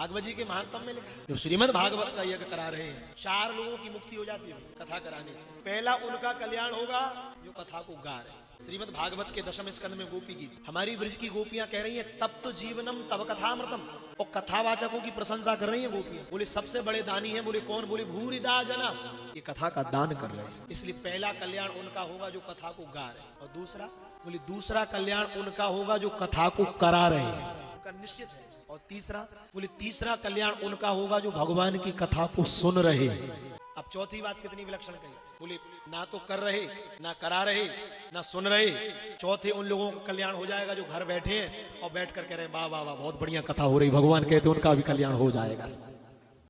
भागवत जी के महात्म में लिखा, जो श्रीमद् भागवत का यज्ञ करा रहे हैं, 4 लोगों की मुक्ति हो जाती है कथा कराने से। पहला उनका कल्याण होगा जो कथा को गा रहे हैं। श्रीमद् भागवत के 10वें स्कंद में गोपी गीत, हमारी ब्रज की गोपियां कह रही हैं तब तो जीवनम तब कथामृतम, और कथावाचकों की प्रशंसा कर रही है गोपियां। बोले सबसे बड़े दानी है, बोले कौन? बोले भूरिदा जना, ये कथा का दान कर रहे हैं। इसलिए पहला कल्याण उनका होगा जो कथा को गा रहे हैं, और दूसरा बोले दूसरा कल्याण उनका होगा जो कथा को करा रहे हैं, उनका निश्चित है। और तीसरा बोले तीसरा कल्याण उनका होगा जो भगवान की कथा को सुन रहे हैं। अब चौथी बात कितनी विलक्षण कही, बोले ना तो कर रहे, ना करा रहे, ना सुन रहे, चौथे उन लोगों का कल्याण हो जाएगा जो घर बैठे हैं और बैठ कर कह रहे हैं वाह वाह वाह बहुत बढ़िया कथा हो रही, भगवान कहते उनका भी कल्याण हो जाएगा।